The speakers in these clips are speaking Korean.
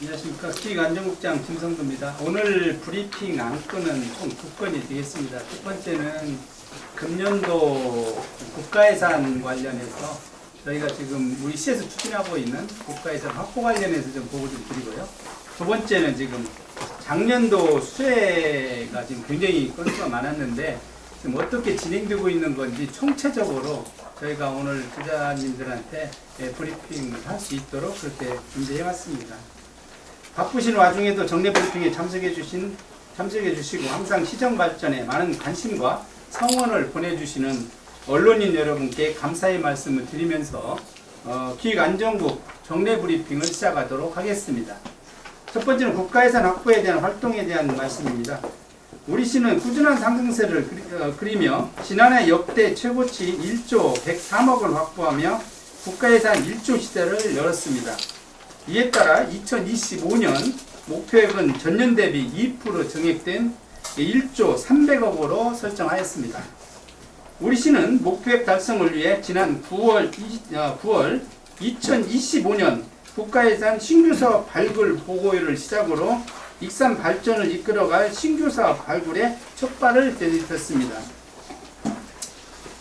안녕하십니까. 기획안전국장 김성도입니다. 오늘 브리핑 안건은 총 2건이 되겠습니다. 첫 번째는 금년도 국가예산 관련해서 저희가 지금 우리 시에서 추진하고 있는 국가예산 확보 관련해서 좀 보고 좀 드리고요. 두 번째는 지금 작년도 수혜가 지금 굉장히 건수가 많았는데 지금 어떻게 진행되고 있는 건지 총체적으로 저희가 오늘 기자님들한테 브리핑을 할 수 있도록 그렇게 준비해 왔습니다. 바쁘신 와중에도 정례 브리핑에 참석해 주시고 항상 시정 발전에 많은 관심과 성원을 보내주시는 언론인 여러분께 감사의 말씀을 드리면서 기획안전국 정례 브리핑을 시작하도록 하겠습니다. 첫 번째는 국가예산 확보에 대한 활동에 대한 말씀입니다. 우리 시는 꾸준한 상승세를 그리며 지난해 역대 최고치 1조 103억을 확보하며 국가예산 1조 시대를 열었습니다. 이에 따라 2025년 목표액은 전년 대비 2% 증액된 1조 300억으로 설정하였습니다. 우리 시는 목표액 달성을 위해 지난 9월 2025년 국가예산 신규사업 발굴 보고회를 시작으로 익산 발전을 이끌어갈 신규사업 발굴에 촉발을 내딛었습니다.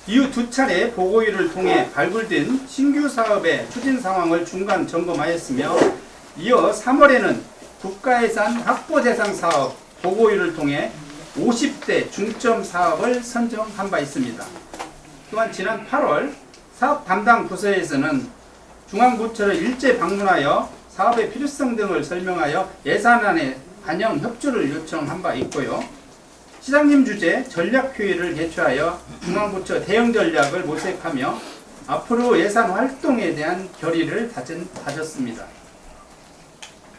이후 두 차례 보고회를 통해 발굴된 신규 사업의 추진 상황을 중간 점검하였으며 이어 3월에는 국가예산 확보 대상 사업 보고회를 통해 50대 중점 사업을 선정한 바 있습니다. 또한 지난 8월 사업 담당 부서에서는 중앙부처를 일제 방문하여 사업의 필요성 등을 설명하여 예산안에 반영 협조를 요청한 바 있고요. 시장님 주재 전략회의를 개최하여 중앙부처 대응 전략을 모색하며 앞으로 예산 활동에 대한 결의를 다졌습니다.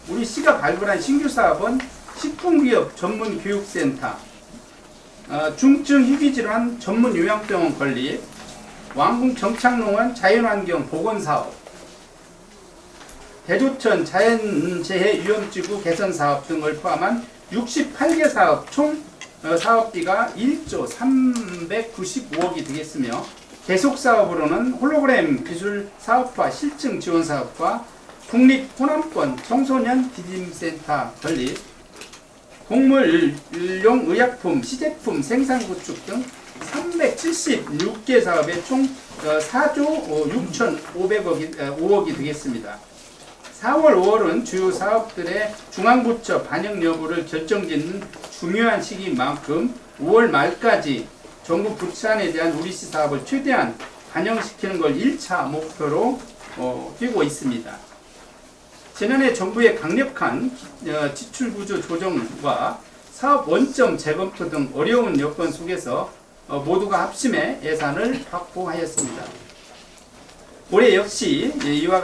우리 시가 발굴한 신규 사업은 식품기업 전문교육센터, 중증 희귀질환 전문 요양병원 건립, 왕궁 정착농원 자연환경 보건사업, 대조천 자연재해 위험지구 개선사업 등을 포함한 68개 사업 총 사업비가 1조 395억이 되겠으며 계속사업으로는 홀로그램 기술 사업화 실증 지원 사업과 국립호남권 청소년 디딤센터 건립, 동물용 의약품 시제품 생산 구축 등 376개 사업에 총 4조 6,500억이 되겠습니다. 4월, 5월은 주요 사업들의 중앙부처 반영 여부를 결정짓는 중요한 시기인 만큼 5월 말까지 정부 부처안에 대한 우리시 사업을 최대한 반영시키는 걸 1차 목표로 띄고 있습니다. 지난해 정부의 강력한 지출구조 조정과 사업 원점 재검토 등 어려운 여건 속에서 모두가 합심해 예산을 확보하였습니다. 올해 역시 이와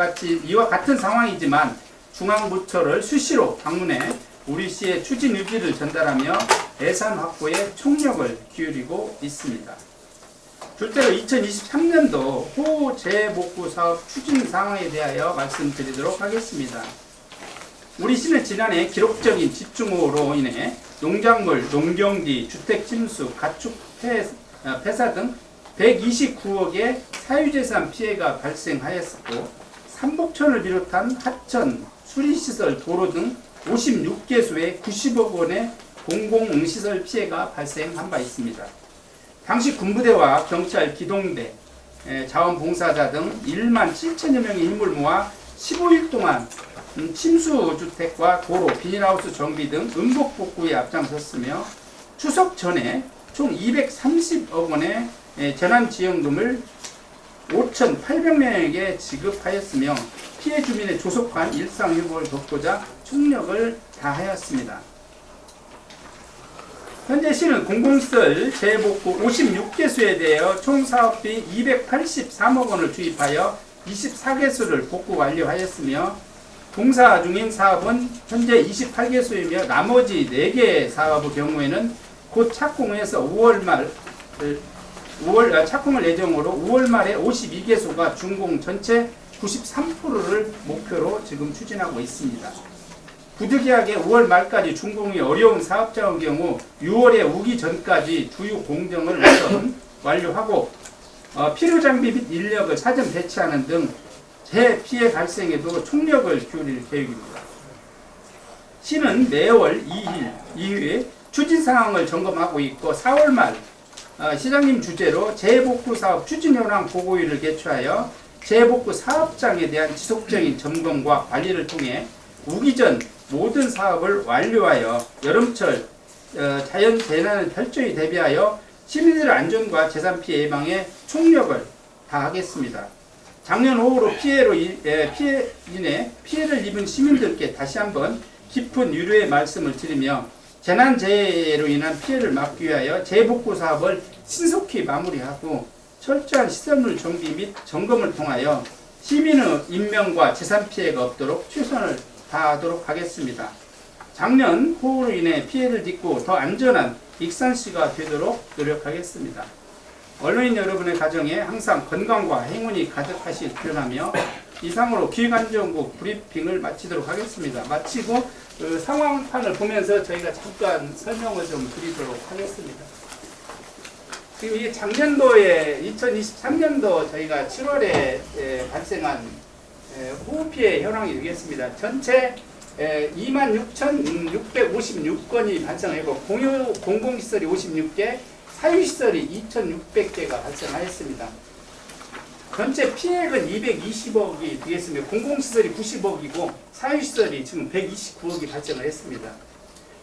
같은 상황이지만 중앙부처를 수시로 방문해 우리 시의 추진 의지를 전달하며 예산 확보에 총력을 기울이고 있습니다. 둘째로 2023년도 호재복구 사업 추진 상황에 대하여 말씀드리도록 하겠습니다. 우리 시는 지난해 기록적인 집중호우로 인해 농작물, 농경지, 주택 침수, 가축 폐사 등 129억의 사유재산 피해가 발생하였고 삼복천을 비롯한 하천, 수리시설, 도로 등 56개소에 90억 원의 공공시설 피해가 발생한 바 있습니다. 당시 군부대와 경찰, 기동대, 자원봉사자 등 1만 7천여 명의 힘을 모아 15일 동안 침수주택과 도로, 비닐하우스 정비 등 음복복구에 앞장섰으며 추석 전에 총 230억 원의 재난지원금을 5,800명에게 지급하였으며 피해 주민의 조속한 일상회복을 돕고자 총력을 다하였습니다. 현재 시는 공공시설 재복구 56개소에 대하여 총 사업비 283억 원을 투입하여 24개소를 복구 완료하였으며 공사 중인 사업은 현재 28개소이며 나머지 4개 사업의 경우에는 곧 착공해서 착공을 예정으로 5월 말에 52개소가 준공 전체 93%를 목표로 지금 추진하고 있습니다. 부득이하게 5월 말까지 준공이 어려운 사업자의 경우 6월에 오기 전까지 주요 공정을 우선 완료하고 필요 장비 및 인력을 사전 배치하는 등 재피해 발생에도 총력을 기울일 계획입니다. 시는 매월 2일 이후에 추진 상황을 점검하고 있고 4월 말 시장님 주재로 재복구 사업 추진 현황 보고회를 개최하여 재복구 사업장에 대한 지속적인 점검과 관리를 통해 우기 전 모든 사업을 완료하여 여름철 자연 재난을 철저히 대비하여 시민들의 안전과 재산 피해 예방에 총력을 다하겠습니다. 작년 5호로 피해를 입은 시민들께 다시 한번 깊은 위로의 말씀을 드리며 재난재해로 인한 피해를 막기 위하여 재복구 사업을 신속히 마무리하고 철저한 시설물 정비 및 점검을 통하여 시민의 인명과 재산 피해가 없도록 최선을 다하도록 하겠습니다. 작년 호우로 인해 피해를 딛고 더 안전한 익산시가 되도록 노력하겠습니다. 언론인 여러분의 가정에 항상 건강과 행운이 가득하실 바라며 이상으로 기획안전국 브리핑을 마치도록 하겠습니다. 마치고 그 상황판을 보면서 저희가 잠깐 설명을 좀 드리도록 하겠습니다. 지금 이 작년도에 2023년도 저희가 7월에 발생한 호우 피해 현황이 되겠습니다. 전체 26,656건이 발생하고 공공시설이 56개, 사유시설이 2,600개가 발생하였습니다. 전체 피해액은 220억이 되겠습니다. 공공시설이 90억이고 사유시설이 지금 129억이 발생을 했습니다.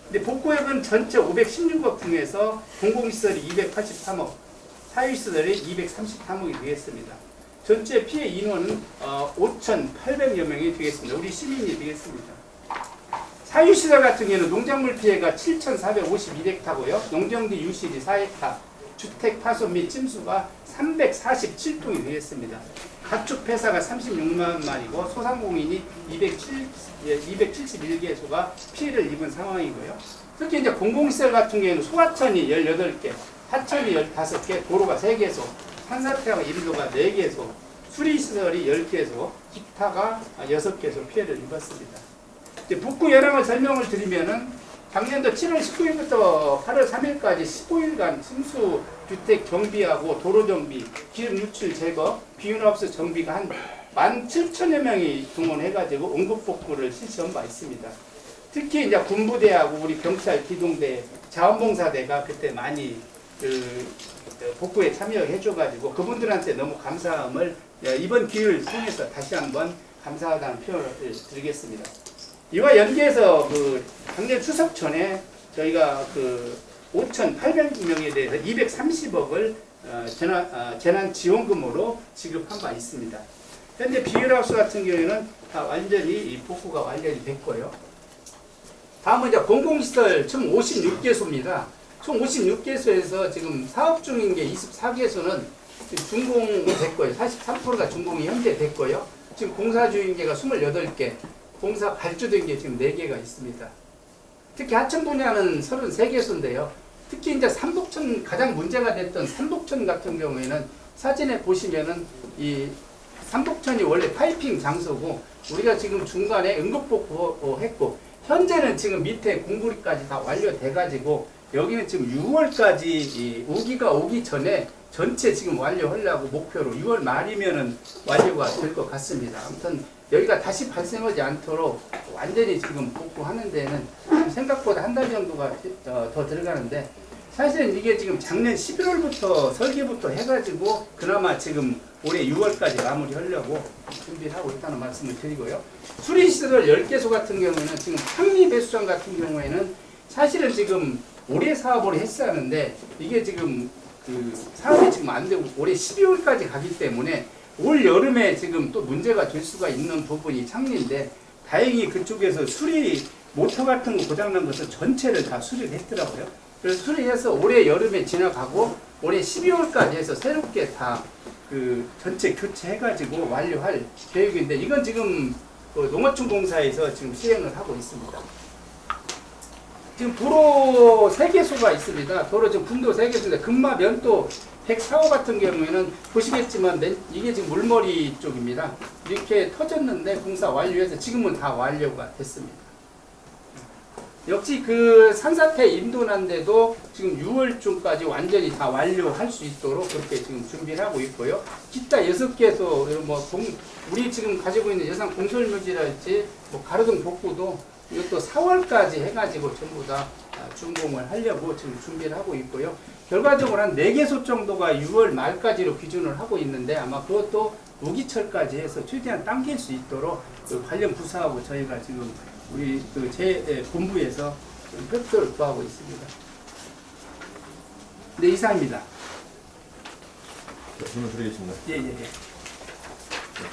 근데 복구액은 전체 516억 중에서 공공시설이 283억, 사유시설이 233억이 되겠습니다. 전체 피해 인원은 5,800여 명이 되겠습니다. 우리 시민이 되겠습니다. 사유시설 같은 경우는 농작물 피해가 7,452헥타고요. 농정지 유실이 4헥타, 주택 파손 및 침수가 347통이 되겠습니다. 가축 폐사가 36만 마리고 소상공인이 271개소가 피해를 입은 상황이고요. 특히 이제 공공시설 같은 경우에는 소하천이 18개, 하천이 15개, 도로가 3개소, 산사태와 인도가 4개소, 수리시설이 10개소, 기타가 6개소 피해를 입었습니다. 이제 복구 현황을 설명을 드리면은 작년도 7월 19일부터 8월 3일까지 15일간 침수 주택 정비하고 도로 정비, 기름 유출 제거, 비윤하우스 정비가 한 17,000여 명이 동원해가지고 응급 복구를 실시한 바 있습니다. 특히 이제 군부대하고 우리 경찰 기동대, 자원봉사대가 그때 많이 복구에 참여해줘가지고 그분들한테 너무 감사함을 이번 기회를 통해서 다시 한번 감사하다는 표현을 드리겠습니다. 이와 연계해서 작년 추석 전에 저희가 5,800명에 대해서 230억을 재난지원금으로 지급한 바 있습니다. 현재 비율하우스 같은 경우에는 다 완전히 복구가 완전히 됐고요. 다음은 이제 공공시설 총 56개소입니다. 총 56개소에서 지금 사업 중인 게 24개소는 지금 준공됐고요. 43%가 준공이 현재 됐고요. 지금 공사 중인 게가 28개, 공사 발주된 게 지금 4개가 있습니다. 특히 하천 분야는 33개소인데요. 특히 이제 삼복천 가장 문제가 됐던 삼복천 같은 경우에는 사진에 보시면은 이 삼복천이 원래 파이핑 장소고 우리가 지금 중간에 응급복구했고 현재는 지금 밑에 공구리까지 다 완료돼 가지고 여기는 지금 6월까지 우기가 오기 전에 전체 지금 완료하려고 목표로 6월 말이면은 완료가 될 것 같습니다. 아무튼 여기가 다시 발생하지 않도록 완전히 지금 복구하는 데는 생각보다 한 달 정도가 더 들어가는데 사실은 이게 지금 작년 11월부터 설계부터 해가지고 그나마 지금 올해 6월까지 마무리하려고 준비를 하고 있다는 말씀을 드리고요. 수리시설 10개소 같은 경우에는 지금 상리배수장 같은 경우에는 사실은 지금 올해 사업을 했었는데 이게 지금 사업이 지금 안 되고 올해 12월까지 가기 때문에 올 여름에 지금 또 문제가 될 수가 있는 부분이 창리인데 다행히 그쪽에서 수리 모터 같은 거 고장난 것을 전체를 다 수리를 했더라고요. 그래서 수리해서 올해 여름에 지나가고 올해 12월까지 해서 새롭게 다 전체 교체해가지고 완료할 계획인데 이건 지금 농어촌공사에서 지금 시행을 하고 있습니다. 지금 도로 3개소가 있습니다. 도로 지금 분도 3개소인데 금마 면도 104호 같은 경우에는 보시겠지만 이게 지금 물머리 쪽입니다. 이렇게 터졌는데 공사 완료해서 지금은 다 완료가 됐습니다. 역시 산사태 인도난데도 지금 6월쯤까지 완전히 다 완료할 수 있도록 그렇게 지금 준비를 하고 있고요. 기타 6개소 우리 지금 가지고 있는 여상 공설묘지랄지 가로등 복구도 이것도 4월까지 해가지고 전부 다 준공을 하려고 지금 준비를 하고 있고요. 결과적으로 한 4개소 정도가 6월 말까지로 기준을 하고 있는데 아마 그것도 무기철까지 해서 최대한 당길 수 있도록 그 관련 부서하고 저희가 지금 우리 그 제 본부에서 협조를 구하고 있습니다. 네, 이상입니다. 자, 질문 드리겠습니다. 예, 예, 예.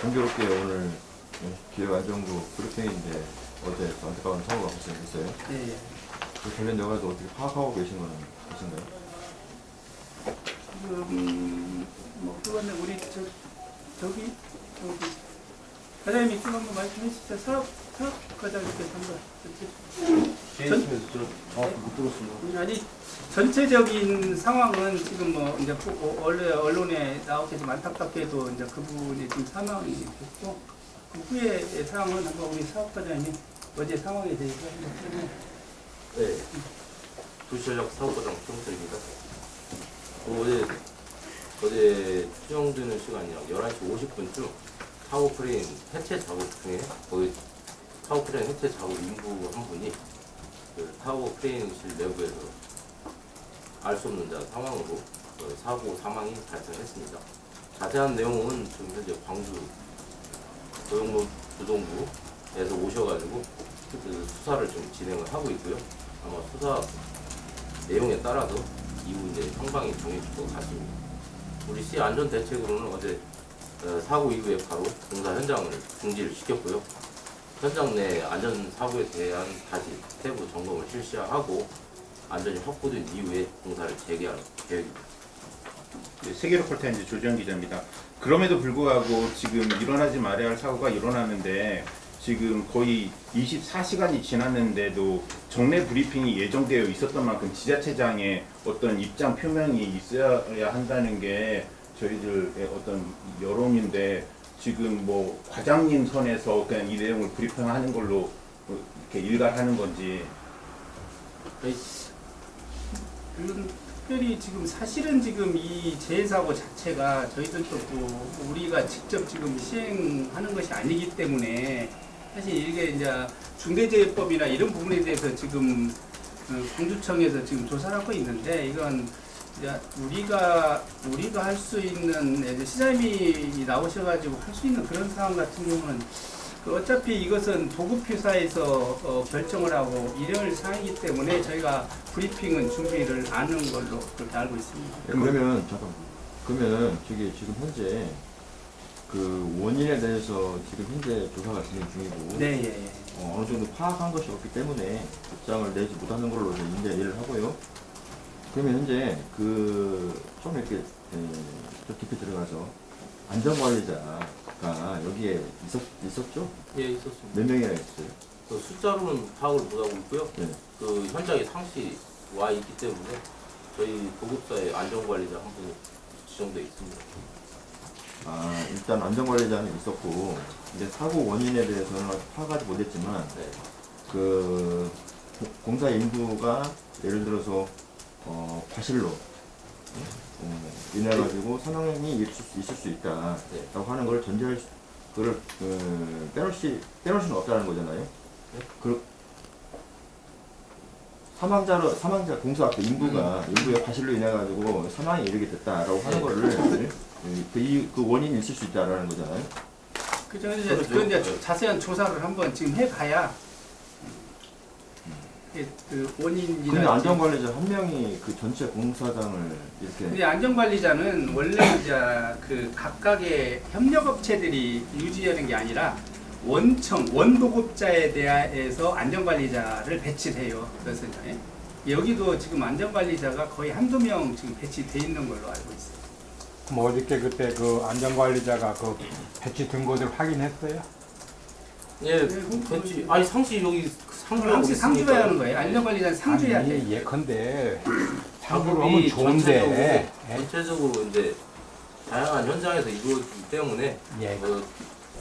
공교롭게 오늘 기획안전부 브리핑인데 어제 안타까운 사고가 발생했어요. 예, 예. 그 관련 여가도 어떻게 파악하고 계신 건 계신가요? 뭐 그거는 우리 저기 과장님이 좀 한번 말씀해 주시죠. 사업 과장님께서 한번. 계획팀에서 저 정확히 못 들었습니다. 아니 전체적인 상황은 지금 뭐 이제 언론에 나오게 좀 안타깝게도 이제 그분이 지금 사망이 됐고 그 후의 상황은 한번 우리 사업과장님 어제 상황에 대해서 한번 설명해 주시죠. 네. 도시전력 사업과장 최홍철입니다. 어제 추정되는 시간이 11시 50분쯤 타워크레인 해체 작업 중에 거기 타워크레인 해체 작업 인부 한 분이 그 타워크레인실 내부에서 알 수 없는 상황으로 사고 사망이 발생했습니다. 자세한 내용은 지금 현재 광주 고용노 조동부에서 오셔가지고 그 수사를 좀 진행을 하고 있고요. 아마 수사 내용에 따라서 이후 이제 형방이 정해질 것 같습니다. 우리 시 안전대책으로는 어제 사고 이후에 바로 공사 현장을 중지를 시켰고요. 현장 내 안전사고에 대한 다시 세부 점검을 실시하고 안전이 확보된 이후에 공사를 재개할 계획입니다. 네, 세계로컬타임즈 조지현 기자입니다. 그럼에도 불구하고 지금 일어나지 말아야 할 사고가 일어나는데 지금 거의 24시간이 지났는데도 정례 브리핑이 예정되어 있었던 만큼 지자체장의 어떤 입장 표명이 있어야 한다는 게 저희들의 어떤 여론인데 지금 뭐 과장님 선에서 그냥 이 내용을 브리핑하는 걸로 이렇게 일관하는 건지. 특별히 지금 사실은 지금 이 재해사고 자체가 저희들도 또 우리가 직접 지금 시행하는 것이 아니기 때문에 사실 이게 이제 중대재해법이나 이런 부분에 대해서 지금 광주청에서 지금 조사를 하고 있는데 이건 이제 우리가 할 수 있는 시장님이 나오셔가지고 할 수 있는 그런 상황 같은 경우는 어차피 이것은 도급휴사에서 결정을 하고 일할 사항이기 때문에 저희가 브리핑은 준비를 안 하는 걸로 그렇게 알고 있습니다. 그러면 그러면 저기 지금 현재 그 원인에 대해서 지금 현재 조사가 진행 중이고 네, 예, 예. 어느 정도 파악한 것이 없기 때문에 입장을 내지 못하는 걸로 이제 이해를 하고요. 그러면 현재 그 좀 이렇게 좀 깊이 들어가서 안전관리자가 여기에 있었죠? 예, 있었습니다. 몇 명이나 있어요? 그 숫자로는 파악을 못하고 있고요. 네. 그 현장에 상시 와 있기 때문에 저희 도급사의 안전관리자 한 분이 지정되어 있습니다. 아, 일단 안전관리자는 있었고, 근데 사고 원인에 대해서는 파악하지 못했지만, 네. 그 공사 인부가 예를 들어서 과실로 인해가지고 사망이 있을 수 있다라고 네. 하는 걸 그걸 빼놓을 수는 없다는 거잖아요. 네? 그 사망자 공사 그 인부의 과실로 인해가지고 사망에 이르게 됐다라고 하는 거를 그 원인이 있을 수 있다라는 거잖아요. 그죠? 이제 자세한 조사를 한번 지금 해봐야 그 원인이나. 근데 안전관리자 한 명이 그 전체 공사장을 이렇게. 근데 안전관리자는 원래 이제 그 각각의 협력업체들이 유지하는 게 아니라 원도급자에 대해서 안전관리자를 배치를 해요. 그래서 이제 여기도 지금 안전관리자가 거의 한두 명 지금 배치돼 있는 걸로 알고 있어요. 뭐 어저께 그때 그 안전관리자가 그 배치된 곳을 확인했어요? 예, 그렇지. 아니 상시 여기 상주 상주해야 하는 거예요. 안전관리자는 상주해야 돼. 아니 예컨대 상주로 하면 좋은데 전체적으로 이제 다양한 현장에서 이루어지기 때문에 예.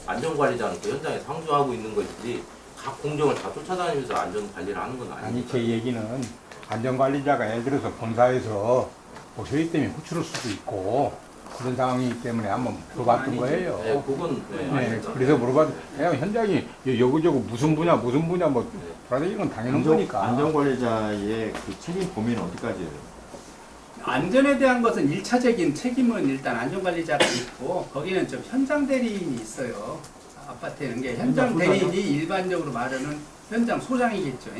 안전관리자는 그 현장에 상주하고 있는 것이지 각 공정을 다 쫓아다니면서 안전관리를 하는 건 아니 아닙니다. 제 얘기는 안전관리자가 예를 들어서 본사에서 뭐 효의 때문에 호출할 수도 있고 그런 상황이기 때문에 한번 물어봤던 거예요. 네, 그건 네, 아닙니다. 그래서 물어봤 그냥 현장이 여기저기 무슨 분야 뭐 돌아다니는 건 당연한 거니까. 안전관리자의 그 책임 범위는 어디까지예요? 안전에 대한 것은 1차적인 책임은 일단 안전관리자가 있고 거기는 좀 현장 대리인이 있어요. 아파트에는 게 현장 대리인이 일반적으로 말하는 현장 소장이겠죠.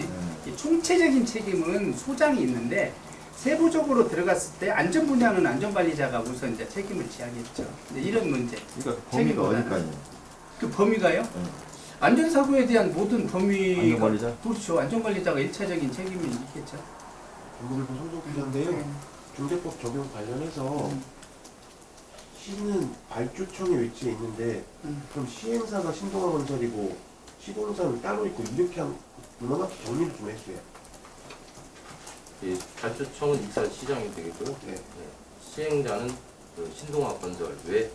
이 총체적인 책임은 소장이 있는데 세부적으로 들어갔을 때 안전 분야는 안전관리자가 우선 이제 책임을 지하겠죠. 이제 이런 문제. 그러니까 범위가 책임보다는. 어디까지예요? 그 범위가요? 안전사고에 대한 모든 범위가 안전관리자? 그렇죠. 안전관리자가 1차적인 책임이 있겠죠. 오늘 소속 기자인데요. 중대법 적용 관련해서 시는 발주청에 위치해 있는데 그럼 시행사가 신동아 건설이고 시공사는 따로 있고 이렇게 명확히 정리를 좀 해주세요. 이 발주청은 익산 시장이 되겠고요. 네. 시행자는 그 신동아 건설 외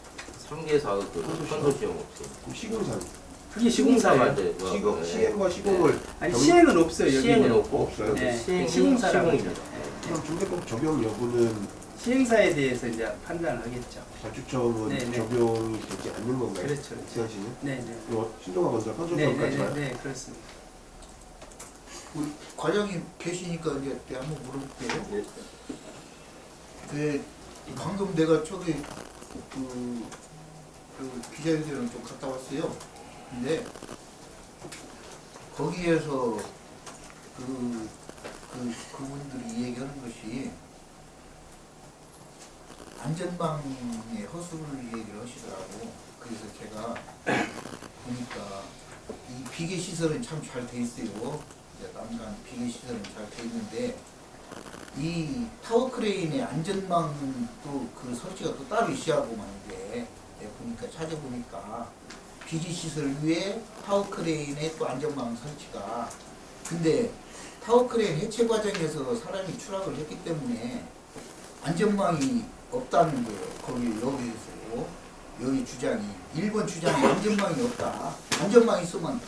3개 사업 그 컨소시엄 없습니다. 그럼 시공사는 그게 시공사가 시공사예요. 이제 시공, 시행과 시공을 아니 정- 시행은 없어요. 시행은 여기는. 없고 없어요. 네, 시행이 시공사라고 하죠. 시공입니다. 그럼 중대법 적용 여부는 시행사에 대해서 이제 판단을 하겠죠. 발주청은 네, 네. 적용이 되지 않는 건가요? 그렇죠. 그렇죠. 지현 씨는? 네네. 이거 신동아 건설 네네네 컨소시엄까지만 네, 그렇습니다. 우리 과장님 계시니까 이제 내가 한번 물어볼게요. 네. 그 방금 내가 저기 그 기자회견을 좀 갔다 왔어요. 근데 거기에서 그분들이 얘기하는 것이 안전망의 허술을 얘기를 하시더라고. 그래서 제가 보니까 이 비계 시설은 참 잘 돼 있어요. 이제 난간 비계 시설은 잘 돼 있는데 이 타워 크레인의 안전망도 그 설치가 또 따로 있어야고 말인데 내가 보니까 찾아보니까 비계 시설 위에 타워 크레인의 또 안전망 설치가 근데 타워 크레인 해체 과정에서 사람이 추락을 했기 때문에 안전망이 없다는 거예요. 거기 여기에서 여기 주장이 1번 주장이 안전망이 없다. 안전망이 있으면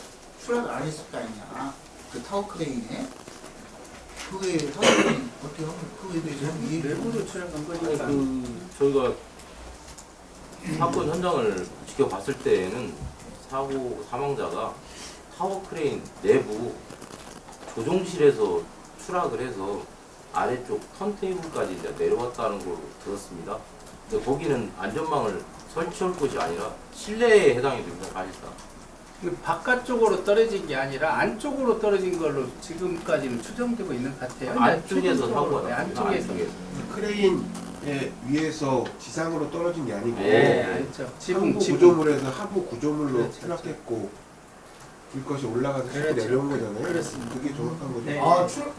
추락을 안 했을 거 아니냐. 그 타워 크레인에 그게 타워 크레인 어떻게 하면 그거에 대해서 한번 얘기 좀 외부로 출연한 아니, 거니까. 저희가 사건 현장을 지켜봤을 때에는 사고 사망자가 타워 크레인 내부 조종실에서 추락을 해서 아래쪽 턴테이블까지 이제 내려왔다는 걸 들었습니다. 근데 거기는 안전망을 설치할 곳이 아니라 실내에 해당이 됩니다, 사실상. 그 바깥쪽으로 떨어진 게 아니라 안쪽으로 떨어진 걸로 지금까지는 추정되고 있는 것 같아요. 안쪽에서 추정적으로, 사고가 네, 났습니다. 안쪽에서. 크레인의 위에서 지상으로 떨어진 게 아니고 네, 알죠. 지붕, 하부 지붕. 구조물에서 하부 구조물로 그렇죠, 추락했고 불것이 올라가서 치고 그렇죠. 내려온 거잖아요. 그렇습니다. 그게 정확한 거죠. 네. 아 추락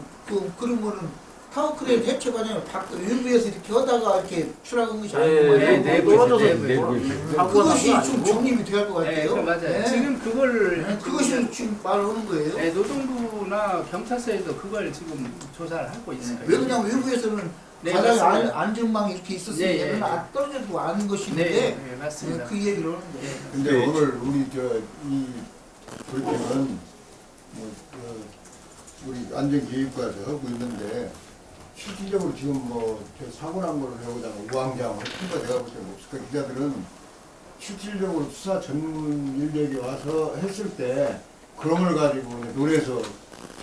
그러면은 타워 크레인 해체 과정에 외부에서 이렇게 하다가 이렇게 추락한 것이 아니고 네, 내부에서, 떨어져서 내부에서. 사고가 그것이 난게 좀 아니고 정립이 돼야 할 것 네, 같아요. 그 맞아요. 네. 지금 그걸 네, 그것이 지금 말하는 거예요. 네, 노동부나 경찰서에도 그걸 지금 조사를 하고 있어요. 왜 그냥 외부에서는 네, 바닥에 맞습니다. 안전망이 이렇게 있었으면 네, 네. 떨어져도 아는 네, 것인데 네, 맞습니다. 그 얘기를 하는 거예요. 네. 근데 네. 오늘 우리 이 불교는 우리 안전교육과에서 하고 있는데 실질적으로 지금 저 사고 난 거를 해보자면 우왕좌왕 큰거 내가 볼 때는 없을 거야. 기자들은 실질적으로 수사 전문 인력이 와서 했을 때 그런 걸 가지고 논해서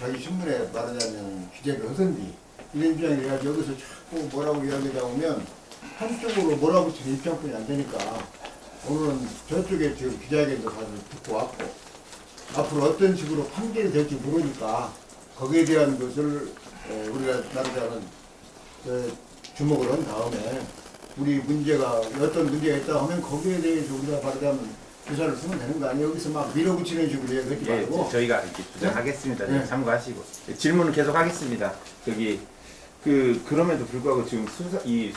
자기 신문에 말하자면 기재를 하든지 이런 입장이 돼가지고 여기서 자꾸 뭐라고 이야기하다 보면 한쪽으로 뭐라고 치는 입장뿐이 안 되니까 오늘은 저쪽에 지금 기자회견도 가서 듣고 왔고 앞으로 어떤 식으로 판결이 될지 모르니까 거기에 대한 것을 우리가 나름대로는 주목을 한 다음에 우리 문제가 어떤 문제가 있다 하면 거기에 대해서 우리가 말하자면 조사를 쓰면 되는 거 아니에요? 여기서 막 밀어붙이는 식으로 얘기하지 예, 말고 저희가 이렇게 주장하겠습니다. 네. 참고하시고 질문은 계속 하겠습니다. 저기 그럼에도 불구하고 지금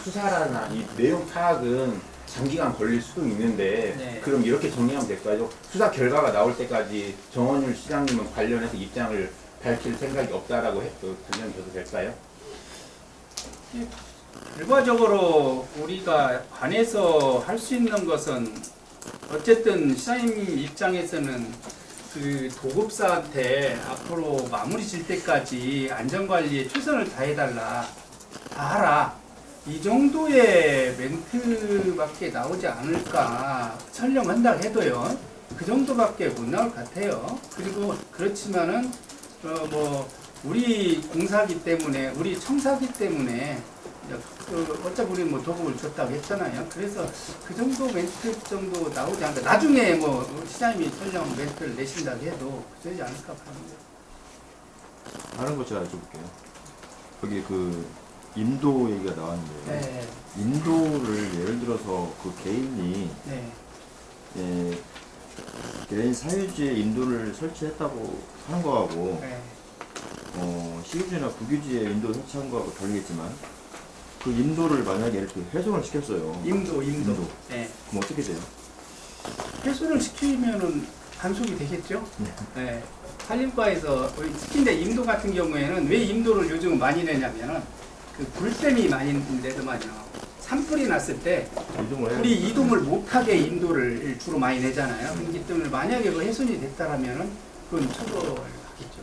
수사라나 이 내용 파악은 장기간 걸릴 수도 있는데 네. 그럼 이렇게 정리하면 될까요? 수사 결과가 나올 때까지 정원율 시장님은 관련해서 입장을 밝힐 생각이 없다라고 답변 줘도 될까요? 결과적으로 우리가 관해서 할 수 있는 것은 어쨌든 시장님 입장에서는 그 도급사한테 앞으로 마무리 질 때까지 안전관리에 최선을 다해달라, 다 하라, 이 정도의 멘트밖에 나오지 않을까. 설령한다 해도요, 그 정도밖에 못 나올 것 같아요. 그리고 그렇지만은 뭐 우리 공사기 때문에 우리 청사기 때문에 어차피 우리 뭐 도급을 줬다고 했잖아요. 그래서 그 정도 멘트 정도 나오지 않을까. 나중에 뭐 시장님이 설령 멘트를 내신다고 해도 그러지 않을까 봅니다. 다른 거 제가 여쭤볼게요. 거기 그 인도 얘기가 나왔는데 네, 인도를 예를 들어서 그 개인이 네, 예, 개인 사유지에 인도를 설치했다고 하는 거하고 네. 시유지나 국유지에 인도 설치한 거하고 다르겠지만 그 인도를 만약에 이렇게 훼손을 시켰어요. 임도. 인도. 네. 그럼 어떻게 돼요? 회수를 시키면은 단속이 되겠죠. 네. 한림과에서 특히 이제 임도 같은 경우에는 왜 임도를 요즘 많이 내냐면은 그 불댐이 많이 내더만요. 산불이 났을 때 이동을 해야 불이 되니까. 이동을 못하게 임도를 주로 많이 내잖아요. 그렇기 때문에 만약에 그 훼손이 됐다라면은 그건 처벌을 받겠죠.